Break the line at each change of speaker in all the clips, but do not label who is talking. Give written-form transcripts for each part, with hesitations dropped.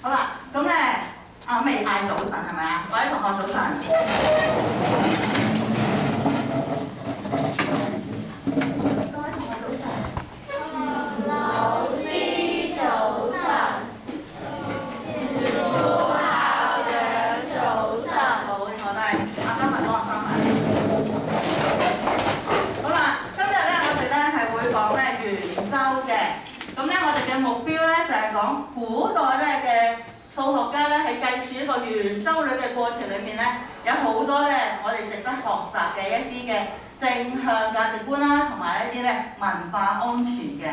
好啦，咁咧未嗌早晨係咪啊？各位同學早晨。各位同學早晨。
老師早晨，副校長早晨。
好，我都係啱啱幫我收埋。好啦，今日咧我哋咧係會講咧圓周嘅。咁咧我哋嘅目標咧就係講古代咧嘅數學家咧喺計算一個圓周率嘅過程裏面咧，有好多咧我哋值得學習嘅一啲嘅正向價值觀啦，同埋一啲咧文化安全嘅。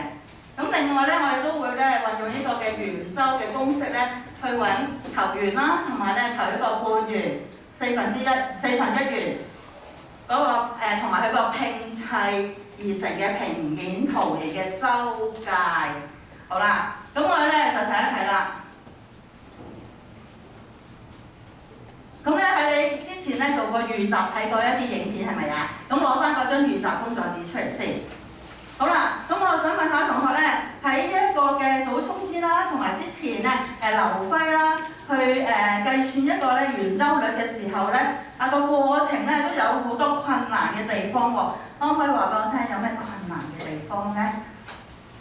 咁另外咧，我哋都會咧運用呢個嘅圓周嘅公式咧，去揾求圓啦，同埋咧求一個半圓、四分一圓嗰個同埋佢個拼砌而成嘅平面圖嚟嘅周界。好啦，咁我哋咧就睇一睇啦。咁咧喺你之前咧做過預習睇過一啲影片係咪啊？咁攞翻嗰張預習工作紙出嚟先。好啦，咁我想問下同學咧，喺一個嘅早沖之啦，同埋之前咧劉輝啦，去計算一個咧圓周率嘅時候咧，個過程咧都有好多困難嘅地方喎。可唔可以話俾我聽有咩困難嘅地方咧？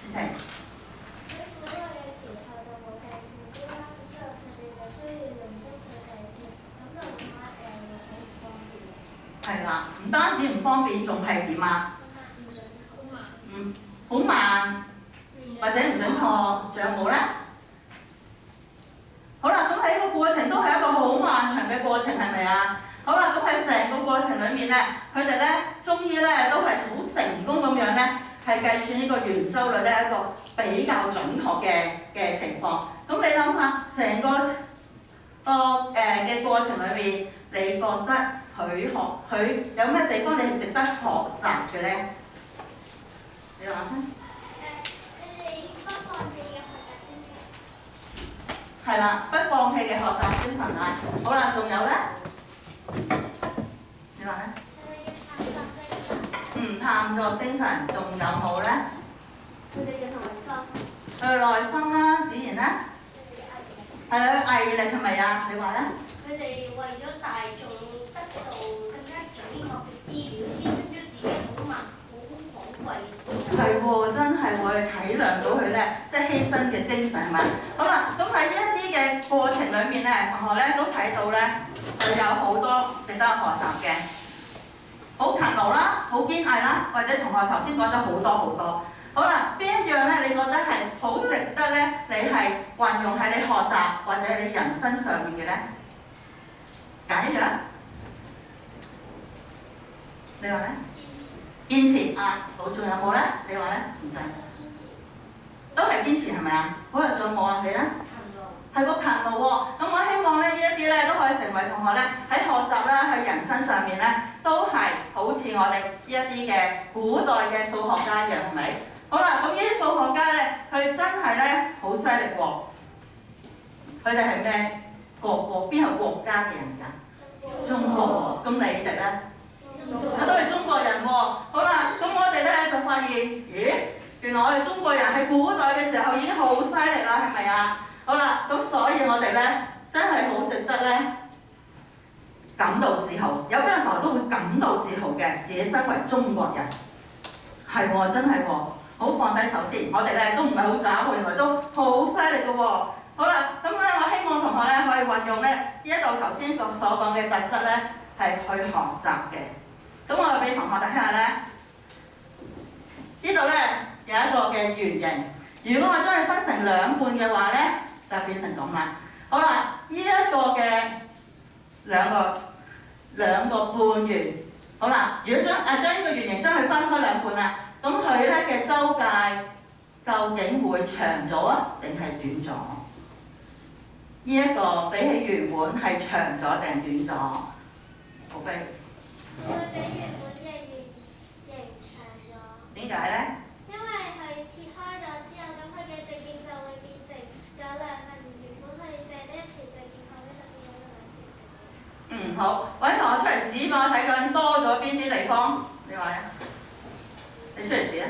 雪晴。係啦，唔單止唔方便，仲係點啊？好慢，或者唔準確，仲有冇咧？好啦，咁喺呢個過程都係一個好漫長嘅過程，係咪啊？好啦，咁喺成個過程裏面咧，佢哋咧終於咧都係好成功咁樣咧，係計算呢個圓周率咧一個比較準確嘅情況。咁你諗下，成個嘅過程裏面，你覺得佢有咩地方你係值得學習嘅咧？你話先。係啦，不放棄嘅學習精神啊！好啦，仲有咧？你話咧？探索精神，仲有冇咧？
佢哋嘅內心。
佢內心啦，自然咧？係啦，毅力係咪啊？你話咧？
佢哋為咗大眾得到更加準確嘅資料，犧牲咗自己好寶貴嘅時間。
係喎，真係會體諒到佢咧，即係犧牲嘅精神係咪？好啦，咁喺呢一啲嘅過程裏面咧，同學咧都睇到咧，佢有好多值得學習嘅，好勤勞啦，好堅毅啦，或者同學頭先講咗好多好多。好啦，邊一樣咧？你覺得係好值得咧？你係運用喺你學習或者你人生上面嘅咧？揀一樣，你話咧？堅持啊！好，仲有冇咧？你話咧？唔使，都係堅持係咪啊？好啦，仲有冇啊？你咧？係個勤勞喎。咁我希望咧呢一啲咧都可以成為同學咧喺學習啦、喺人生上面咧都係好似我哋呢一啲嘅古代嘅數學家一樣，係咪？好啦，咁呢啲數學家咧，佢真係咧好犀利喎。佢哋係咩邊個國家嘅人㗎？中國。咁你哋咧？都係中國人喎。好啦，咁我哋咧就發現，咦，原來我哋中國人喺古代嘅時候已經好犀利啦，係咪啊？好啦，咁所以我哋咧真係好值得咧感到自豪。有邊個同學都會感到自豪嘅，自己身為中國人。係喎，真係喎。好，放低手先，我哋咧都唔係好渣喎，原來都好犀利嘅喎。好啦，咁咧我希望同學咧可以運用咧呢一度頭先所講嘅特質咧係去學習嘅。咁我俾同學睇下咧，呢度咧有一個嘅圓形。如果我將佢分成兩半嘅話咧，就變成咁啦。好啦，呢一個嘅兩個半圓。好啦，如果將呢個圓形將佢分開兩半啦，咁佢咧嘅周界究竟會長咗啊，定係短咗？呢一個比起原本係長咗定短咗？好飛。
佢比原本嘅圓形長咗。點解咧？因為佢切開咗之後，咁佢嘅直徑就會變成咗兩份，原本佢淨係得一條直徑，後尾就變咗兩條直徑。
好，揾同學出嚟指俾我睇，究竟多咗邊啲地方？你話咧？你出嚟指啊！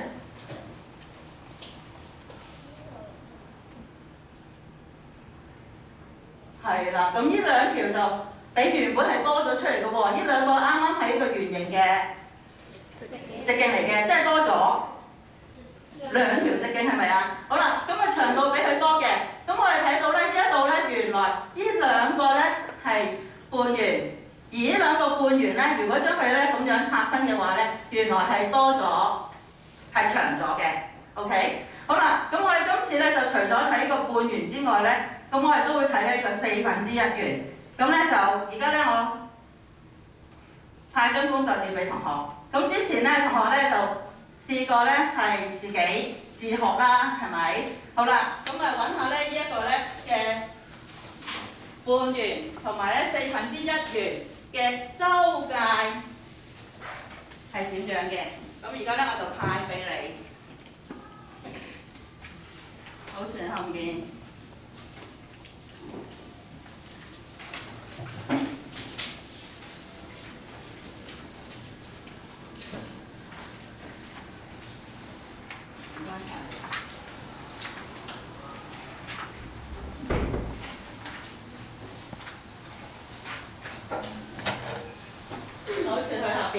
係啦，咁呢兩條就比原本係多咗出嚟嘅喎。呢兩個啱啱係一個圓形嘅直徑嚟嘅，即係多咗兩條直徑，係咪啊？好啦，咁啊長度比佢多嘅，咁我哋睇到咧呢一度咧，原來呢兩個咧係半圓，而呢兩個半圓咧，如果將佢咧咁樣拆分嘅話咧，原來係多咗，係長咗嘅。OK， 好啦，咁我哋今次咧就除咗睇個半圓之外咧，咁我哋都會睇呢個1/4圓。咁咧就而家咧我派張工作紙俾同學。咁之前咧同學咧就試過咧係自己自學啦，係咪？好啦，咁啊揾下咧呢一個咧嘅半圓同埋咧1/4圓嘅周界係點樣嘅？咁而家咧我就派俾你。保存後面。唔該晒。保存佢後邊。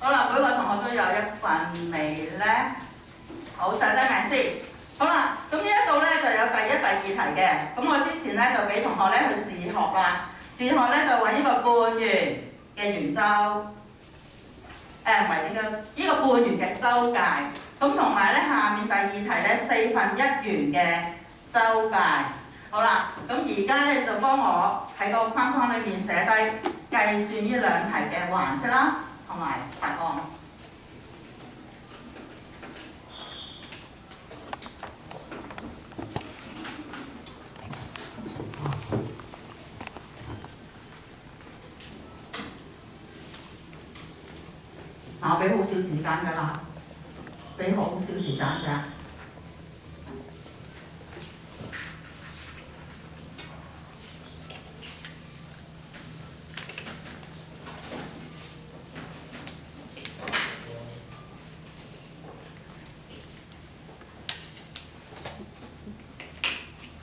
好啦，每個同學都有一份未咧？好，寫低名先。好啦，咁呢一度咧就有第一、第二題嘅。咁我之前咧就俾同學咧去自學啦。自學咧就揾呢個半圓嘅圓周，唔係呢個半圓嘅周界。咁同埋咧下面第二題咧1/4圓嘅周界。好啦，咁而家咧就幫我喺個框框裏面寫低計算呢兩題嘅顏色啦。同埋答案。我俾好少時間㗎啦，俾好少時間㗎。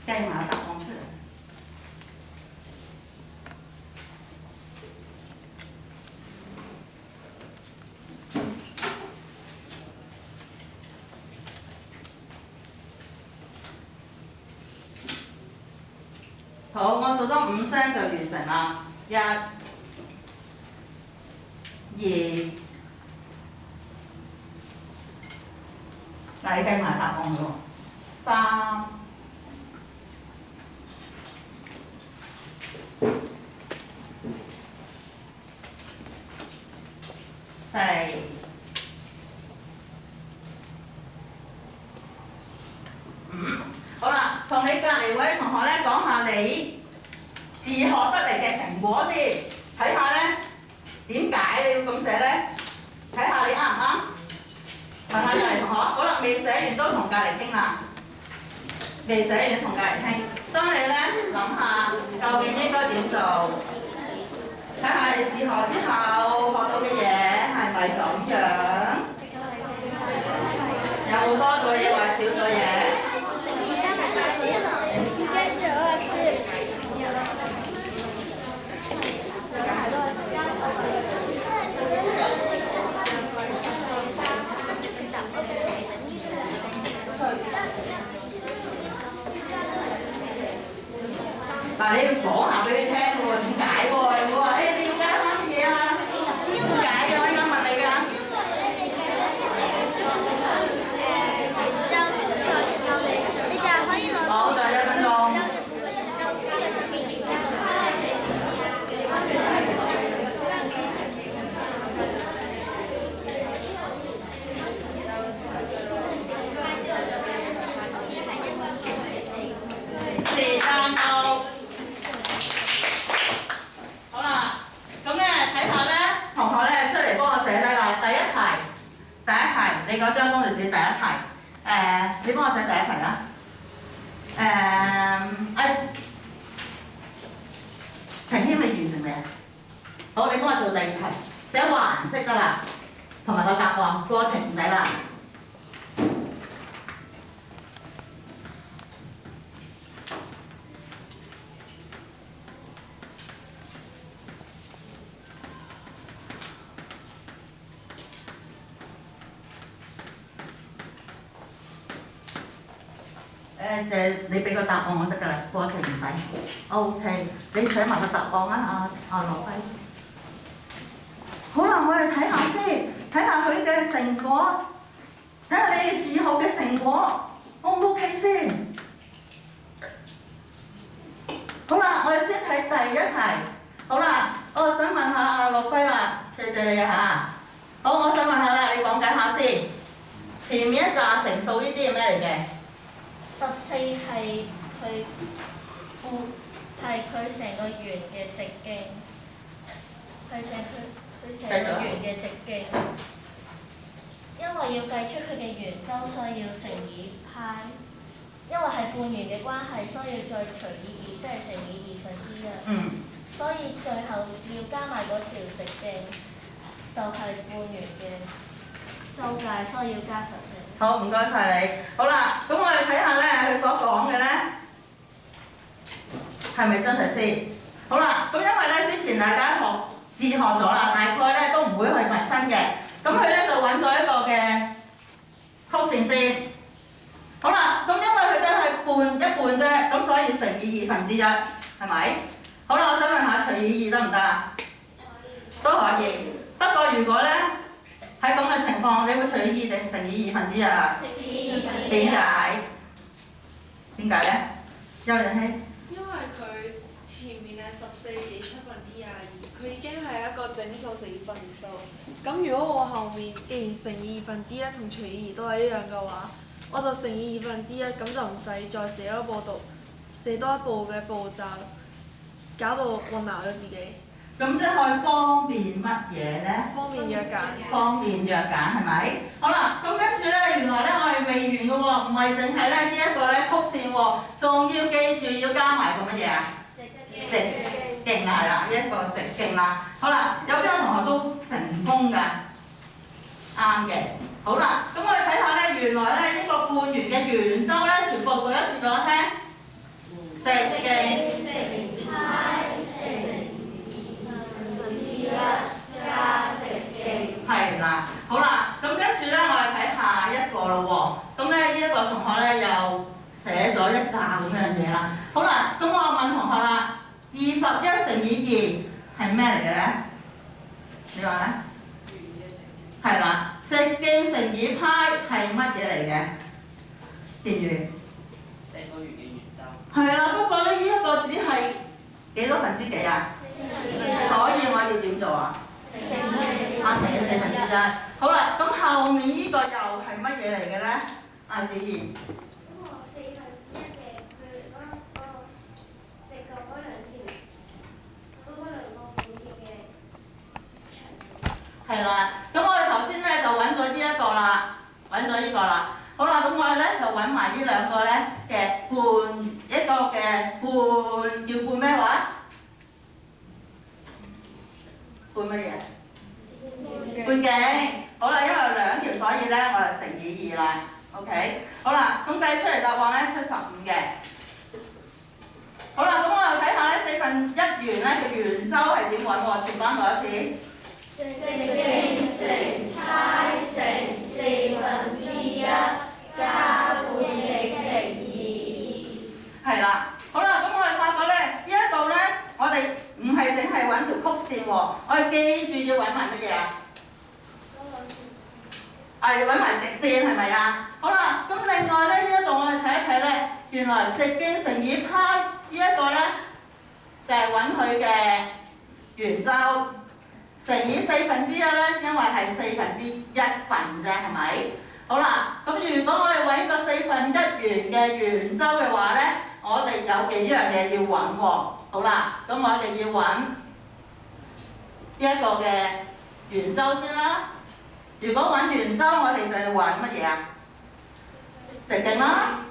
計埋答案出嚟。好，我數多5聲就完成啦。1、2，嗱你計埋答案喎。3、4、5。好啦，同你隔離位同學咧講下你自學得嚟嘅成果先，睇下咧點解你要咁寫咧？睇下你啱唔啱？問下隔離同學。好啦，未寫完都同隔離傾啦。未寫完同隔離傾。當你咧諗下究竟應該點做，睇下你自學之後學到嘅嘢係咪咁樣？有冇多咗嘢或少咗嘢？嗱，你要講下俾佢聽喎，點解喎？你話你要加乜嘢啊？點解啊？我而家問你㗎。好，就1分鐘。時間到。好啦，咁咧睇下咧，同學咧出嚟幫我寫低啦。第一題，你嗰張工作紙第一題，你幫我寫第一題啦。婷軒你完成未啊？好，你幫我做第二題，寫顏色得啦，同埋個答案過程唔使啦。你俾個答案我得㗎啦，過程唔使。OK， 你寫埋個答案啊，羅輝。好啦，我哋睇下先，睇下佢嘅成果，睇下你哋自學嘅成果 O 唔 OK 先？好啦，我哋先睇第一題。好啦，我想問下阿樂輝啦，謝謝你啊嚇。好，我想問下啦，你講解下先。前面一紮乘數呢啲係咩嚟嘅
？14係佢成個圓嘅直徑，佢成個圓嘅直徑。因為要計出佢嘅圓周，所以要乘以派。因為係半圓嘅關係，所以要再除以2，即係乘以1/2。所以最後要加埋嗰條直徑，就係半圓嘅周界，所以要加14。
好，唔該晒你。好啦，咁我哋睇下咧，佢所講嘅咧係咪真係先？好啦，咁因為咧之前大家自學咗啦，大概咧都唔會係陌生嘅。咁佢咧就揾咗一個嘅曲線先。好啦，咁因為佢都係一半啫，咁所以乘以1/2，係咪？好啦，我想問下除以2得唔得啊？都可以。不過如果咧喺咁嘅情況，你會除以2定乘以1/2啊？
乘以2/2。
點解？點解咧？邱潤希。
因為佢前面係14幾7/22，佢已經係一個整數乘以分數。咁如果我後面既然乘以1/2同除以2都係一樣嘅話，我就乘以1/2，咁就唔使再寫多一步嘅步驟，搞到混淆咗自己。
咁即係可以方便乜嘢咧？
方便約揀。
方便約揀係咪？好啦，咁跟住咧，原來咧我哋未完嘅喎，唔係淨係咧呢一個咧曲線喎，仲要記住要加埋個乜嘢啊？直徑啦，係啦，一個直徑啦。好啦，有邊個同學都成功㗎？啱嘅。好啦，咁我哋睇下咧，原來咧呢個半圓嘅圓周咧，全部讀一次俾我聽。直徑
乘派乘1/2加直徑。
係啦，好啦，咁跟住咧，我哋睇下一個咯喎。咁咧呢一個同學咧又寫咗一紮咁樣嘢啦。好啦，咁我問同學啦，21乘以2係咩嚟嘅咧？你話咧？係啦，直徑乘以派係乜嘢嚟嘅？建宇。
成個圓嘅圓周。
係啦，不過咧呢一個只係幾多分之幾啊？所以我要點做啊？乘以1/4。好啦，咁後面呢個又係乜嘢嚟嘅咧？阿子怡。
咁我1/4嘅佢嗰個直角嗰兩條，嗰兩個半徑嘅長。
係啦，咁我哋頭先咧就揾咗呢一個啦，揾咗呢個啦。好啦，咁我哋咧就揾埋呢兩個咧嘅半，一個嘅半叫半咩話？半乜嘢？半徑。好啦，因為有兩條，所以咧我就乘以2啦。OK， 好啦，咁計出嚟答案咧75嘅。好啦，咁我哋睇下咧1/4圓咧嘅圓周係點揾喎？全班讀一次。
直徑乘派乘1/4加半徑乘以2。
係啦，好啦，咁我哋發覺咧，呢一度咧，我哋唔係淨係揾條曲線喎，我哋記住要揾埋乜嘢啊？要揾埋直線係咪啊？好啦，咁另外咧呢一度我哋睇一睇咧，原來直徑乘以派呢一個咧，就係揾佢嘅圓周乘以1/4咧，因為係1/4啫，係咪？好啦，咁如果我哋揾個1/4圓嘅圓周嘅話咧，我哋有幾樣嘢要揾喎。好啦，咁我哋要揾呢一個嘅圓周先啦。如果揾圓周，我哋就要揾乜嘢啊？直徑啦。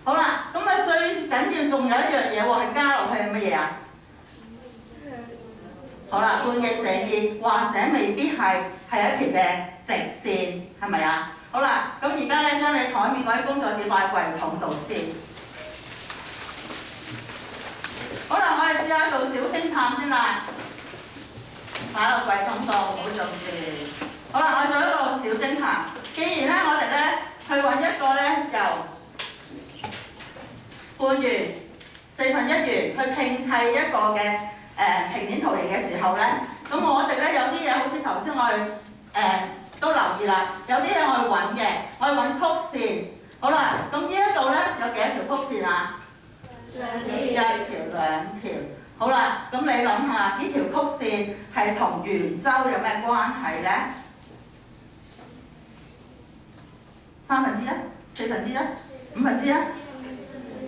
好啦，咁啊最緊要仲有一樣嘢喎，係加落去係乜嘢啊？好啦，半徑乘以，或者未必係一條嘅直線，係咪啊？好啦，咁而家咧將你台面嗰啲工作紙擺喺櫃桶度先。好啦，我哋試下做小偵探先啦，擺落櫃桶度，唔好做住。好啦，我做一個小偵探。既然咧，我哋咧去揾一個咧由半圓、1/4圓去拼砌一個嘅平面圖嚟嘅時候咧，咁我哋咧有啲嘢好似頭先我哋都留意啦，有啲嘢我哋揾嘅，我哋揾曲線。好啦，咁呢一度咧有幾多條曲線啊？1條、2條。好啦，咁你諗下，呢條曲線係同圓周有咩關係咧？1/3、1/4、1/5？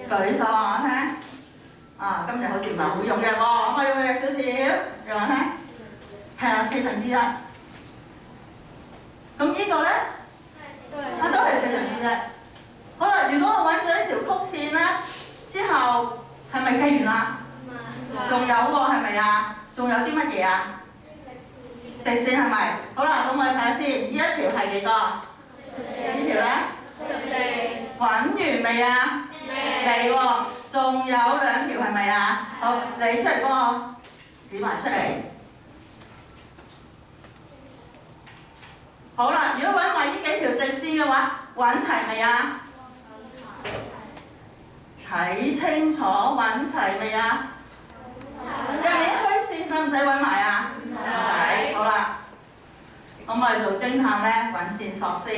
舉手話我聽。啊，今日好似唔係好用嘅喎，可唔可以用嘅少少？你話聽？係啊，1/4。咁呢個咧？都係1/4。好啦，如果我揾咗呢條曲線咧，之後係咪計完啦？仲有喎，係咪啊？仲有啲乜嘢啊？直線係咪？好啦，咁我哋睇下先，呢一條係幾多？呢條咧？14。揾完未啊？未喎，仲有2條係咪啊？好，你出嚟幫我指埋出嚟。好啦，如果揾埋呢幾條直線嘅話，揾齊未啊？睇清楚，揾齊未啊？入面虛線使唔使揾埋啊？唔使。好啦，咁我哋做偵探咧，揾線索先。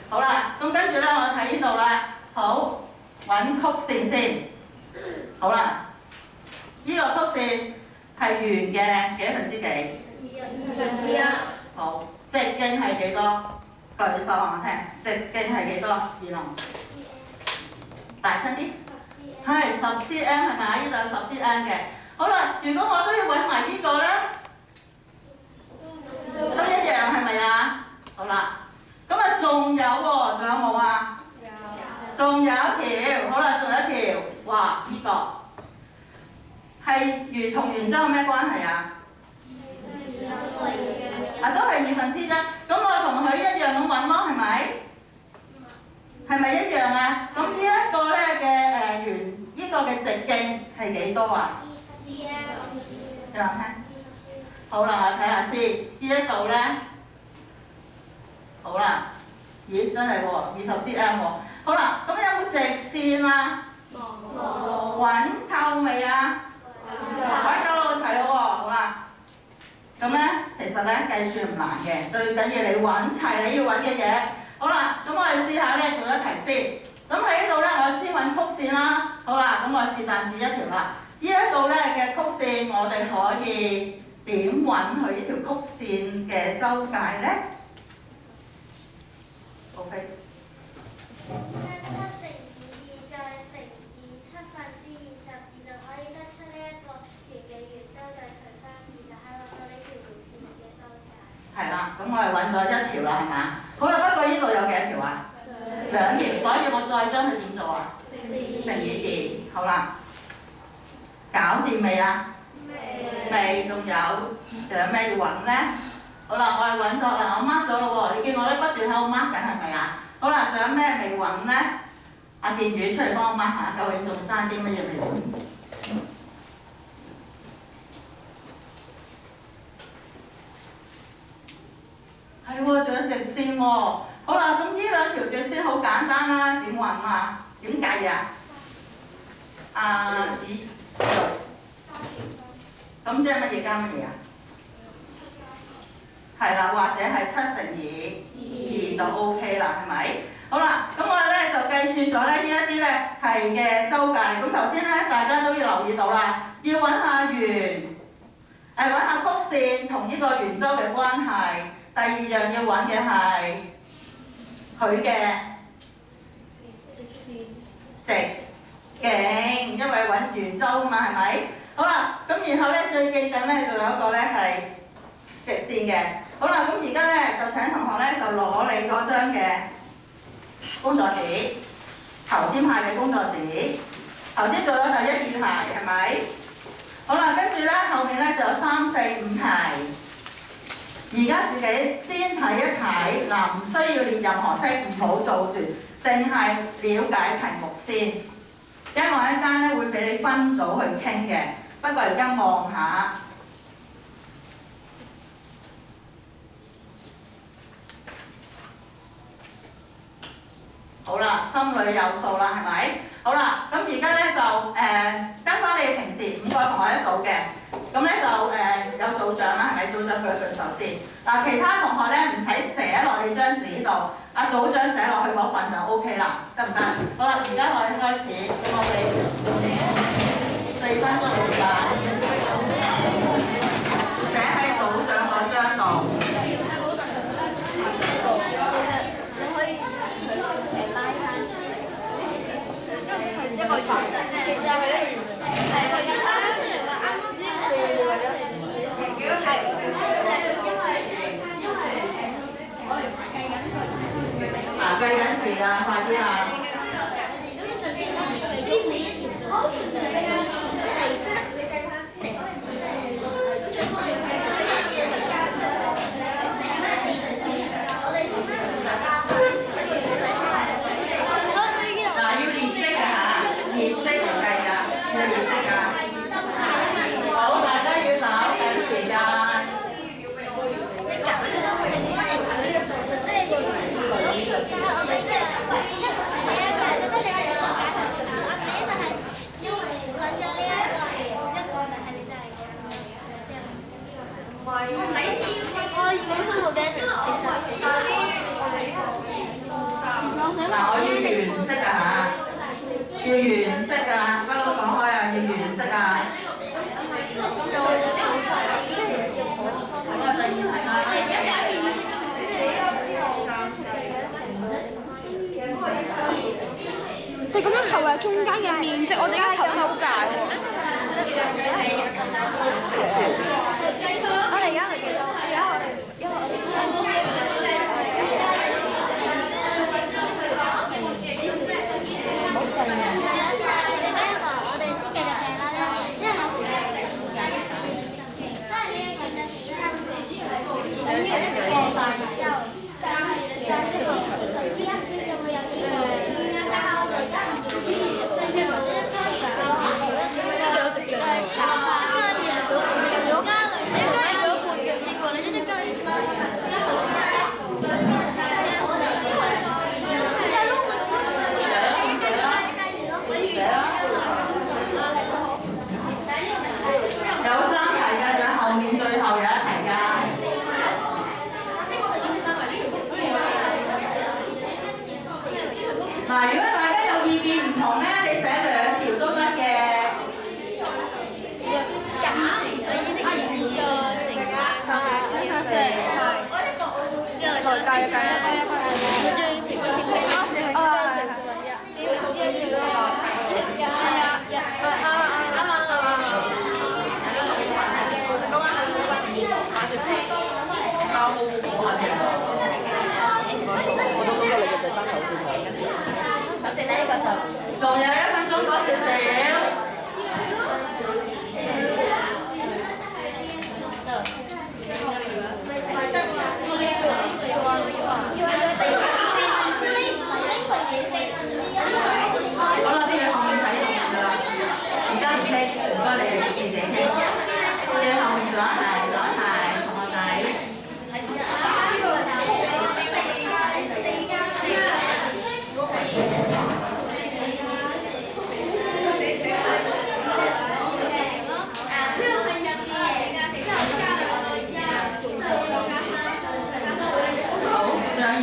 好啦，咁跟住咧，我睇呢度啦。好，揾曲線先。好啦，呢個曲線係圓嘅幾分之幾？1/2。好，直徑係幾多？舉手話我聽，直徑係幾多？二龍。大聲啲。係10cm係咪啊？呢度有10cm嘅。好啦，如果我都要揾埋呢個咧，都一樣係咪啊？好啦，咁啊仲有喎，仲有冇啊？仲有一條，好啦，仲有一條，哇！呢個係圓同圓周有咩關係啊？都係1/2。咁我同佢一樣咁揾咯，係咪？係咪一樣啊？咁呢一個咧嘅圓，呢個嘅直徑係幾多啊？你諗聽？好啦，我睇下先，呢一度咧，好啦，咦真係喎，20cm喎。好啦，咁有冇直線啊？冇。揾透未啊？揾夠咯，齊咯喎，好啦。咁咧，其實咧計算唔難嘅，最緊要你揾齊你要揾嘅嘢。好啦，咁我哋試下咧做一題先。咁喺呢度咧，我先揾曲線啦。好啦，咁我是但住一條啦。呢一度咧嘅曲線，我哋可以點揾佢呢條曲線嘅周界咧？好飛。
7乘以2再乘以7/22就可以得出呢一個圓嘅圓周，再除翻2就可以攞到呢條弧線嘅周界。係
啦，咁我哋揾咗1條啦，係嘛？好啦，不過呢度有幾多條啊？2條，所以我再將佢點做啊？乘以2，好啦。搞掂未啊？未，仲有咩要揾咧？好啦，我哋揾咗啦，我 mark 咗咯喎，你見我咧不斷喺度 mark 緊係咪啊？好啦，仲有咩未揾咧？阿健宇出嚟幫我 mark 下，究竟仲爭啲乜嘢未揾？係喎，仲有直線喎。好啦，咁呢2條直線好簡單啦，點揾啊？點計啊？咁即係乜嘢加乜嘢啊？係啦，或者係7乘以2就 OK 啦，係咪？好啦，咁我哋咧就計算咗咧呢一啲咧係嘅周界。咁頭先咧大家都要留意到啦，要揾下圓，揾下曲線同呢個圓周嘅關係。第二樣要揾嘅係佢嘅直徑，因為揾圓周啊嘛，係咪？好啦，咁然後咧最記緊咧仲有一個咧係直線嘅。好啦，咁而家咧就請同學咧就攞你嗰張嘅工作紙，頭先派嘅工作紙，頭先做咗第1、2題係咪？好啦，跟住咧後面咧就有3、4、5題。而家自己先睇一睇，嗱唔需要列任何式，唔好做住，淨係了解題目先。因為一陣間咧會俾你分組去傾嘅。不過而家望下，好啦，心裏有數啦，係咪？好啦，咁而家咧就跟翻你平時5個同學一組嘅，咁咧就有組長啦，係咪？組長舉手先。嗱，其他同學咧唔使寫落你張紙度，阿組長寫落去嗰份就 OK 啦，得唔得？好啦，而家我哋開始，咁我哋4分鐘時間，寫喺組長嗰張度。
一個月，其實係一個月啦。出嚟話啱啱先4個月，幾多題？
計緊時間，快啲啦！嗱，我要原色啊嚇，要原色啊，不嬲講開啊，要原色啊。好啦，第二題啦。
你咁樣求係中間嘅面積，我哋而家求周界。我哋而家係幾多？而家我哋因為我哋。嗱，如果大家有意見唔同咧，你寫2條都得嘅。仲有1分鐘多少少。好啦，啲嘢後面睇到㗎啦，而家唔傾，唔該你哋自己傾。啲嘢後面左一題，同學仔。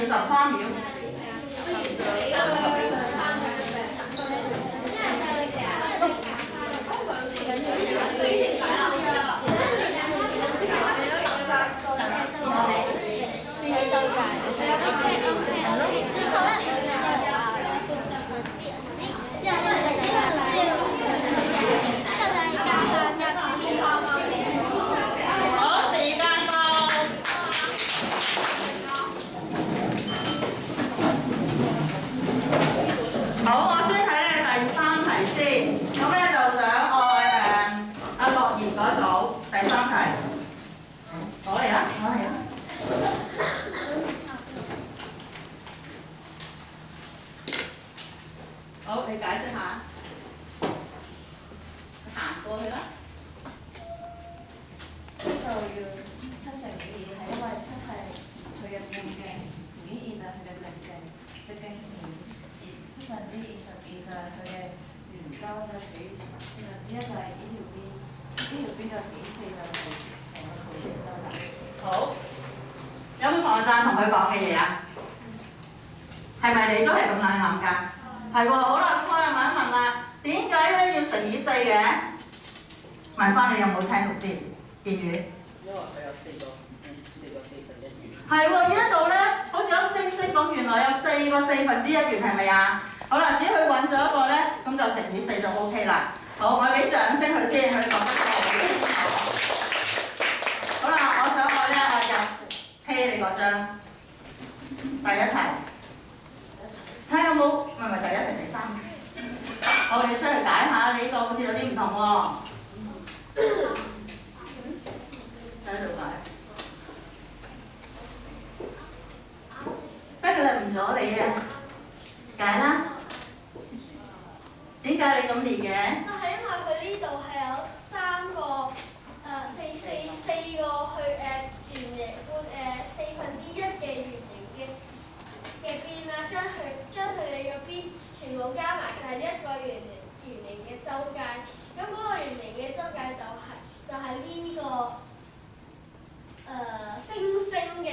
23秒。好，你解釋下。行過去啦。
呢度要7乘2，係因為7係佢嘅半徑，而2就係佢嘅直徑，直徑乘22%就係佢嘅圓周再除以1/4，就係呢條邊，呢條邊再乘以4就係成個圖圓周啦。
好，有冇同學贊同佢講嘅嘢啊？係咪你都係咁樣諗㗎？係喎，好啦，咁我又問一問啦，點解咧要乘以4嘅？問翻你有冇聽到先？建宇。
因為佢有4個4分一圓。
係喎，呢一度咧，好似粒星星咁，原來有4個1/4圓，係咪啊？好啦，只要佢揾咗一個咧，咁就乘以4就 OK 啦。好，我俾掌聲佢先，佢講得好清楚。好啦，我想我入批你嗰張第一題，睇下有冇，唔係第一題，第3題。好，你出嚟解下，你呢個好似有啲唔同喎。喺度解。不過你唔阻你啊，解啦。點解你咁列嘅？
就係因為佢呢度係有3個4個圓形1/4嘅圓形嘅邊啦，將佢哋嘅邊全部加埋就係一個圓形嘅周界。咁嗰個圓形嘅周界就係呢個星星嘅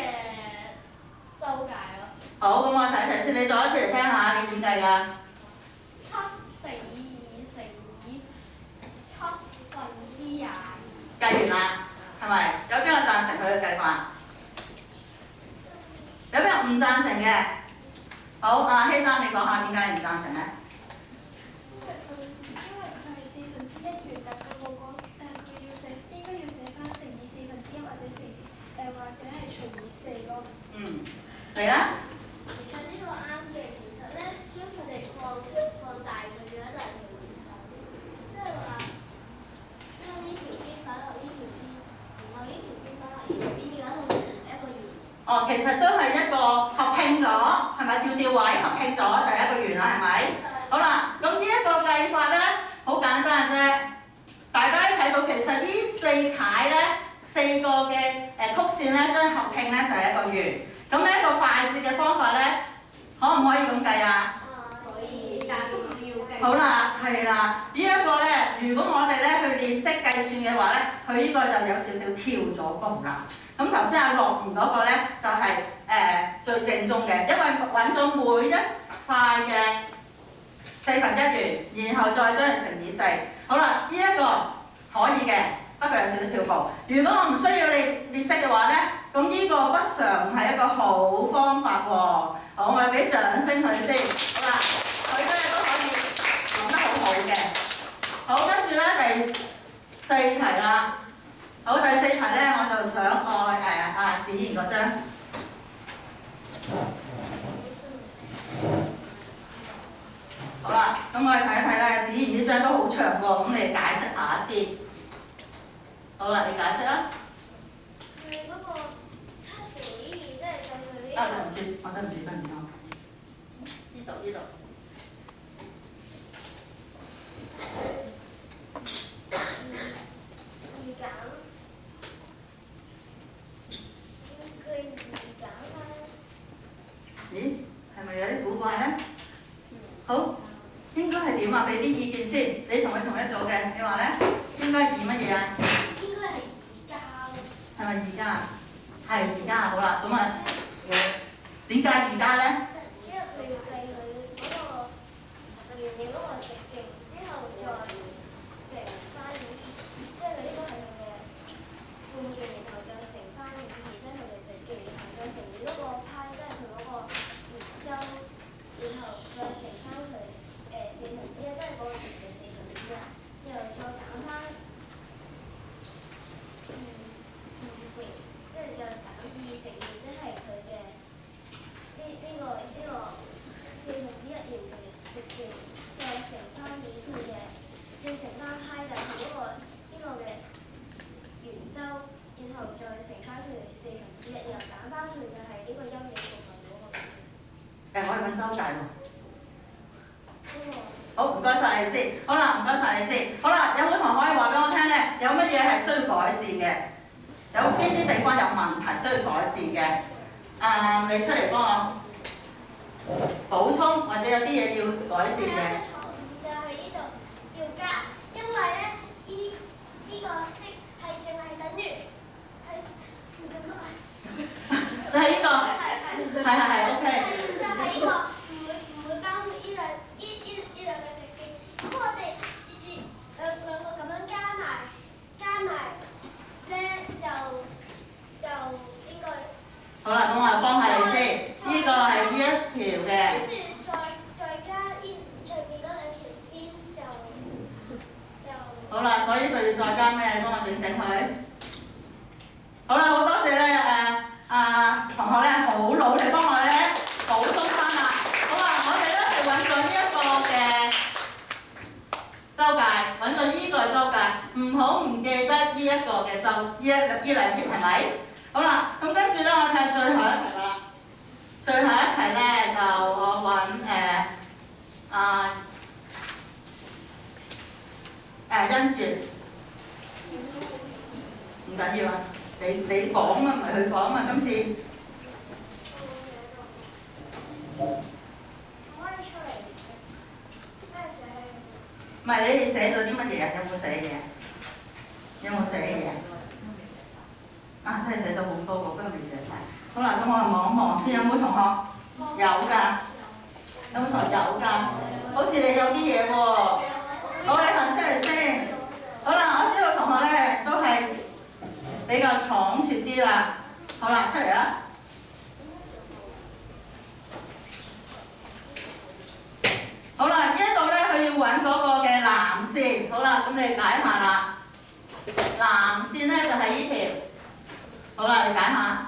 周界咯。好，咁我睇睇先，你再一次嚟聽下，你點計㗎？7乘以2乘以7/20。計完啦，係咪？有邊個贊成佢嘅計法？有邊個唔贊成嘅？好，阿希丹，你講下點解你唔贊成咧？因為佢係1/4圓，但佢冇講佢應該要寫翻乘以1/4或者係除以4咯。
你咧？
其實呢個啱嘅，其實咧將佢哋放大佢嘅話就係佢圓周，即係話將呢條邊擺落呢條邊，然後呢條邊擺落呢條邊嘅話，就會成為一個圓。哦，其實真係一個合拼咗，係咪吊位合拼咗就係一個圓啦，係咪？好啦，咁呢一個計法咧好簡單啫，大家睇到其實呢4楷咧4個嘅曲線咧將合拼咧就係一個圓。咁呢一個快捷嘅方法咧，可唔可以咁計啊？可以，但都唔要計。
好啦，係啦，呢一個咧，如果我哋咧去列式計算嘅話咧，佢呢個就有少少跳咗步啦。咁頭先阿樂兒嗰個咧就係、最正宗嘅，因為揾咗每一塊嘅1/4圓，然後再將佢乘以4。好啦，呢一個可以嘅，不過有少少跳步。如果我唔需要你列式嘅話咧，咁呢個不常係一個好方法喎。好，我哋俾掌聲佢先。好啦，佢咧都可以講得好好嘅。好，跟住咧第4題啦。好，第4題咧我就想阿子賢嗰張。好啦，咁我哋睇一睇啦。子賢呢張都好長喎，咁你解釋下先。好啦，你解釋啦。
佢嗰個7乘以2即係計佢呢？
對唔住，我對唔住，呢度。咦，係咪有啲古怪咧？好，應該係點啊？俾啲意見先。你同佢同一組嘅，你話咧應該以乜嘢啊？
應該係2加咯。係咪
2加？係2加，好啦，咁啊，點解2加咧？
因為佢要計佢嗰個圓形嗰個直徑，之後再乘翻以，即係佢呢個係佢嘅半徑，然後再乘翻以2，即係佢嘅直徑，然後再乘以嗰個派，即係佢嗰個圓周，然後再乘翻佢1/4，即係嗰個圓嘅1/4，然後再減翻2乘，即係再減2乘2，即係佢嘅呢個1/4圓嘅直徑，再乘翻以佢嘅，再乘翻派，就係佢嗰個呢個嘅圓周，然後再乘翻佢1/4，然後減翻佢就係呢個陰影部分嗰個。
我係揾周界喎。好，唔該晒你先。好啦，唔該晒你先。好啦，有冇同學可以話俾我聽咧？有乜嘢係需要改善嘅？有邊啲地方有問題需要改善嘅？你出嚟幫我補充或者你有啲嘢要改善嘅。
就係呢度要加，因為咧呢個式係淨係等於係
就係呢個，係 OK。
就係呢個唔會包括呢兩個直徑。咁我哋直接兩個咁樣加埋咧就應該。
好啦，咁我幫下你先。呢個係呢一條嘅。
跟住再加隨便嗰兩條邊就。
好啦，所以佢要再加咩？你幫我整佢。好啦，好多謝咧同學咧，好努力幫我咧補充翻啦。好啦，我哋咧係揾咗呢一個嘅周界，揾咗依個周界，唔好唔記得呢一個嘅周，呢兩條係咪？好啦，咁跟住咧，我睇最後一題啦。最後一題咧就我揾因緣，唔緊要啊，你講啊，唔係佢講啊，今次。唔係你哋寫咗啲乜嘢啊？有冇寫嘢？有冇寫嘢啊？真係寫咗好多個，不過未寫晒。好啦，咁我哋望一望先，有冇同學？有㗎。有冇同學有㗎？好似你有啲嘢喎。好，你行出嚟先。好啦，我知道同學咧都係比較闖拙啲啦。好啦，出嚟啦。好啦，呢一度咧佢要揾嗰個嘅藍線。好啦，咁你解下啦。藍線咧就係呢條。好啦，你解下。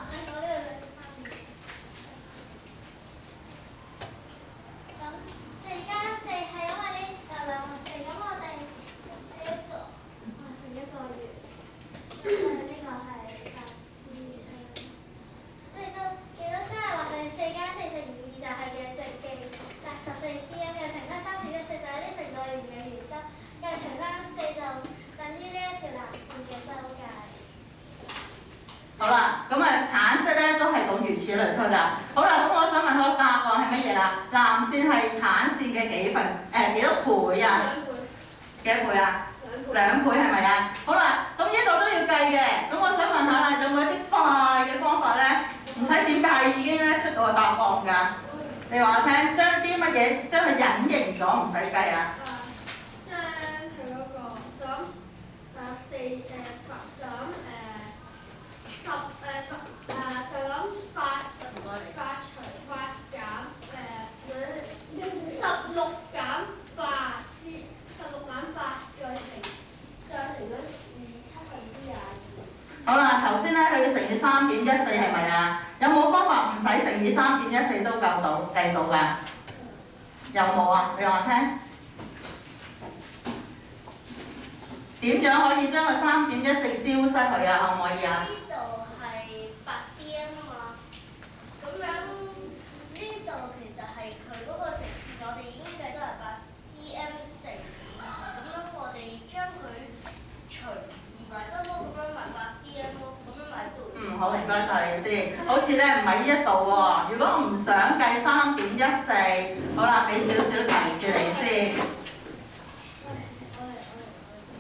好啦，咁橙色咧都係咁如此類推啦。好啦，咁我想問個答案係乜嘢啦？藍線係橙線嘅幾多倍啊？幾多倍啊？2倍係咪啊？好啦，咁呢度都要計嘅。咁我想問下啦，有冇一啲快嘅方法咧？唔使點計已經咧出到個答案㗎。你話我聽，將啲乜嘢將佢隱形咗，唔使計啊？
將佢嗰個就咁
好啦，頭先咧佢要乘以3.14係咪啊？有冇方法唔使乘以3.14都計到㗎？有冇啊？你話我聽。點樣可以將個3.14消失佢啊？可唔可以啊？
呢度係8cm啊嘛，咁樣呢度其實係佢嗰個直線，我哋已經計到係8cm乘2，咁樣我哋將佢除2咪得咯，咁樣咪8cm咯，咁樣咪都。
好，唔該晒你先。好似咧唔係呢一度喎，如果唔想計3.14，好啦，俾少少提示你先。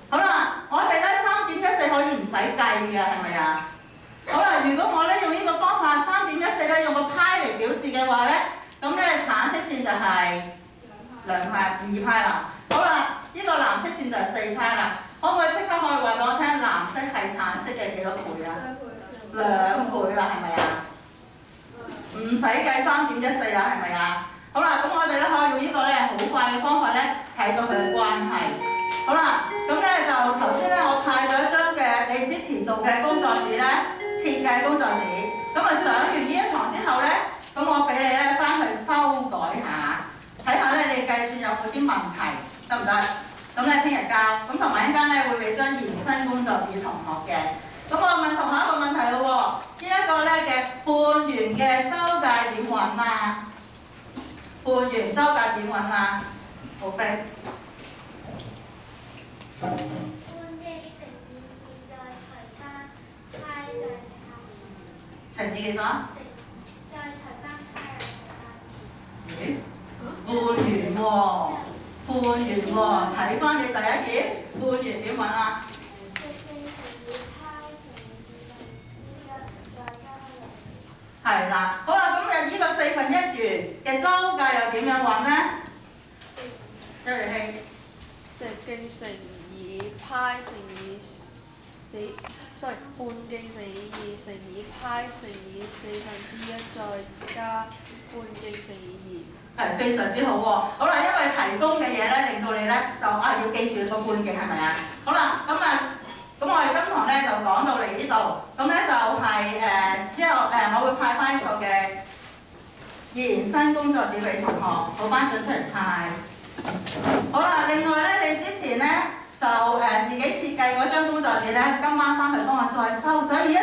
好啦，我哋咧3.14可以唔使計嘅，係咪啊？好啦，如果我咧用呢個方法3.14咧用個派嚟表示嘅話咧，咁咧橙色線就係2派啦。好啦，呢個藍色線就係4派啦。可唔可以即刻可以話俾我聽，藍色係橙色嘅幾多倍啊？2倍啦，係咪啊？唔使計3.14啊，係咪啊？好啦，咁我哋咧可以用呢個咧好快嘅方法咧睇到佢嘅關係。好啦，咁咧就頭先咧我派咗一張嘅你之前做嘅工作紙咧，設計工作紙。咁上完呢一堂之後咧，咁我俾你咧翻去修改下，睇下咧你計算有冇啲問題，得唔得？咁咧聽日教，咁同埋一間咧會俾張延伸工作紙同學嘅。咁我問同學一個問題咯喎，呢一個咧嘅半圓嘅周界點揾啊？半圓周界點揾啊？好飛。
半徑乘以2再除翻派再除翻。
乘以幾多？
再除翻派再除翻。
咦？半喎，半圓喎，睇翻你第一頁，半圓點揾啊？係啦，好啦，咁呢個4分1圓嘅周界又點樣揾呢？周瑞希，
直徑乘以派乘以半徑乘以2乘以派乘以1/4再加半徑乘以2。
係非常之好喎。好啦，因為提供嘅嘢咧，令到你咧就要記住個半徑係咪啊？好啦，咁我哋今堂咧就講到嚟呢度，咁咧就係之後我會派翻一個嘅延伸工作紙俾同學，好班長出嚟派。好啦，另外咧你之前咧就自己設計嗰張工作紙咧，今晚翻去幫我再收，所以一